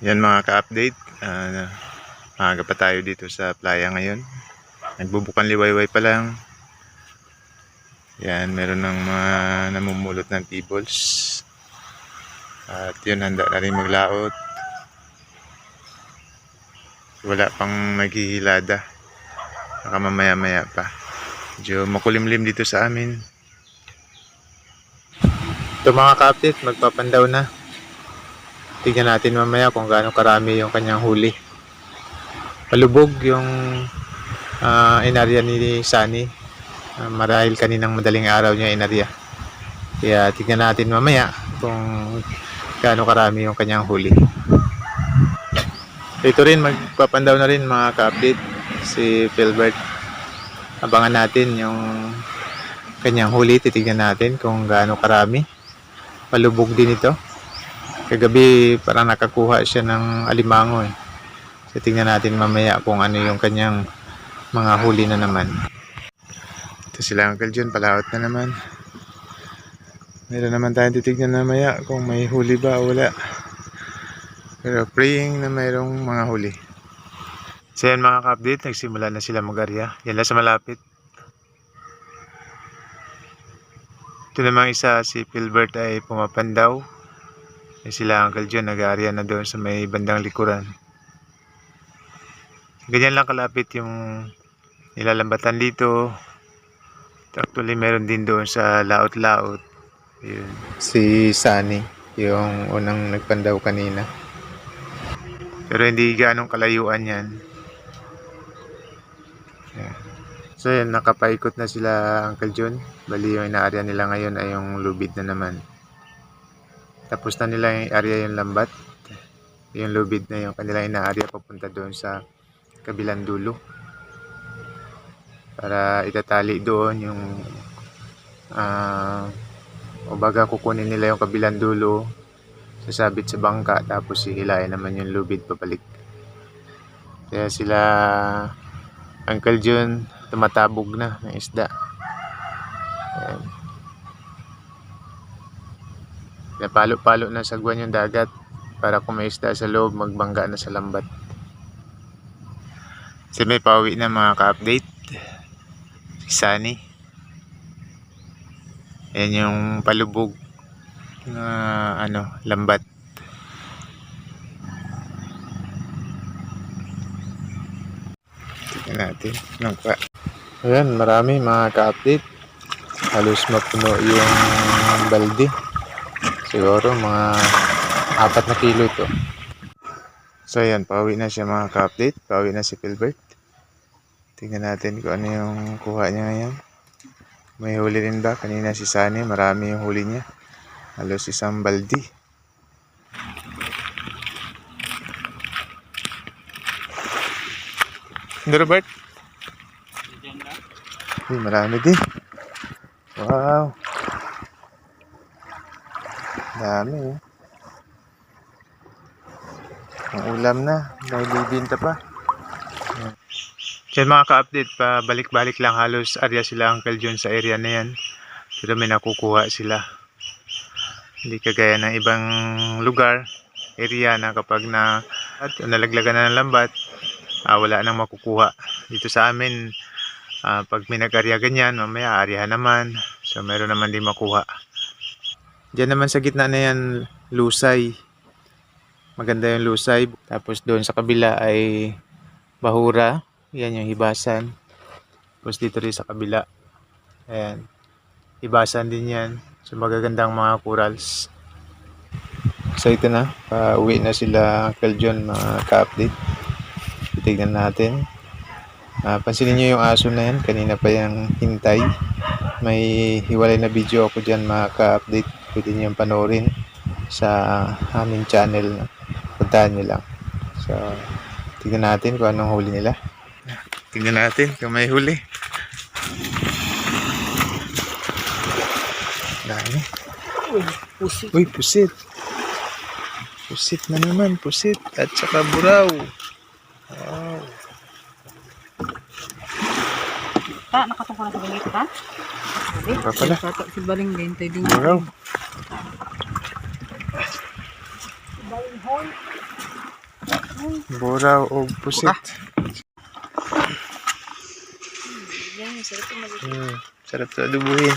Yan mga ka-update, maaga pa tayo dito sa playa ngayon. Nagbubukan liwayway pa lang. Yan, meron ng mga namumulot ng tables. At yun, handa na rin maglaot. Wala pang naghihilada. Baka mamaya-maya pa. Medyo makulimlim dito sa amin. Ito mga ka-update, magpapandaw na. Tignan natin mamaya kung gaano karami yung kanyang huli. Palubog yung inarya ni Sunny. Marahil kaninang madaling araw niya inarya. Kaya tignan natin mamaya kung gaano karami yung kanyang huli. Ito rin, magpapandaw na rin mga ka-update si Philbert. Abangan natin yung kanyang huli. Titignan natin kung gaano karami. Palubog din ito. Kagabi parang nakakuha siya ng alimango eh. So tingnan natin mamaya kung ano yung kanyang mga huli na naman. Ito sila Uncle John, palaot na naman. Meron naman tayong titignan mamaya kung may huli ba o wala. Pero praying na mayroong mga huli. So yan mga ka-update, nagsimula na sila mag-arya. Yan lang sa malapit. Ito namang isa, si Philbert ay pumapandaw. Sila Uncle John nag-aarya na doon sa may bandang likuran. Ganyan lang kalapit yung nilalambatan dito. Actually meron din doon sa laot-laot. Yun. Si Sunny, yung unang nagpandaw kanina. Pero hindi ganong kalayuan yan. Yan. So yan, nakapaikot na sila Uncle John. Bali yung inaarya nila ngayon ay yung lubid na naman. Tapos na nila yung area yung lambat. Yung lubid na yung kanilang ina-area papunta doon sa kabilang dulo. Para itatali doon yung o baga kukunin nila yung kabilang dulo, sasabit sa bangka, tapos hihilain naman yung lubid pabalik. Kaya sila Uncle John tumatabog na ng isda. Ayan. Napalo-palo na sagwan yung dagat para kung may isda sa loob, magbangga na sa lambat. So may pauwi na mga ka-update. Si Sunny. Ayan yung palubog na lambat. Tignan natin. Ayan, marami mga ka-update. Halos mapuno yung balde. Siguro mga 4 na kilo ito. So ayan, pauwi na siya mga ka-update. Pauwi na si Philbert. Tingnan natin kung ano yung kuha niya ngayon. May huli rin ba? Kanina si Sunny, marami yung huli niya. Halos isang baldi. Hindi Robert? Uy, marami din. Wow. Dami eh. Ang ulam na. May bibinta pa. Yan mga ka-update, pabalik-balik lang, halos area sila Uncle John sa area na yan. Pero may nakukuha sila. Hindi kagaya ng ibang lugar, area na kapag nalaglagan na ng lambat, wala nang makukuha. Dito sa amin, pag may nag-area ganyan, mamaya aaryahan naman. So meron naman din makuha. Diyan naman sa gitna na yan, lusay. Maganda yung lusay. Tapos doon sa kabila ay bahura. Yan yung hibasan. Tapos dito rin sa kabila. Ayan. Hibasan din yan. So magagandang mga corals. So ito na. Pauwi na sila Uncle John mga ka-update. Titignan natin. Pansinin nyo yung aso na yan. Kanina pa yung hintay. May hiwalay na video ako dyan mga ka-update. Pwede nyo yung panoorin sa aming channel. Puntahan nyo lang. So tignan natin kung anong huli nila. Tignan natin kung may huli. Dami. Pusit. Uy, pusit. Pusit na naman, pusit. At saka buraw. Wow. Nakatungkol na sa ganito ka? Iba pala. Si Baling din, tayo din. Buraw. Baling hall. Buraw o pusit. Yan, sarap ito mag- Sarap to adubuhin.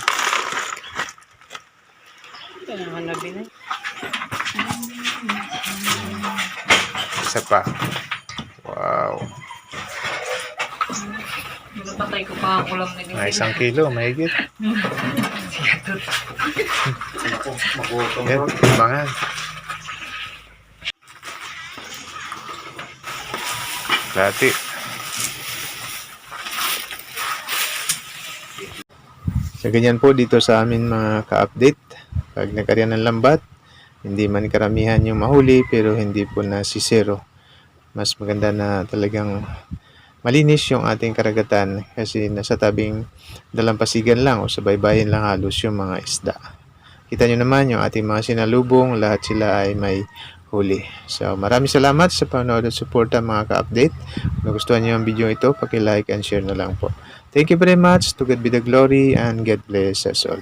Ito naman labi na. Isa pa. Wow. Napatay ko pa ang ulam na Mga 1 kilo, mahigit. Yan, timbangan. Dati. So, ganyan po dito sa amin mga ka-update. Pag nagkarya ng lambat, hindi man karamihan yung mahuli, pero hindi po na sisero. Mas maganda na talagang malinis yung ating karagatan kasi nasa tabing dalampasigan lang o sa baybayin lang halos yung mga isda. Kita nyo naman yung ating mga sinalubong, lahat sila ay may huli. So maraming salamat sa panonood at suporta mga ka-update. Kung nagustuhan nyo ang video ito, paki-like and share na lang po. Thank you very much. To God be the glory and God bless us all.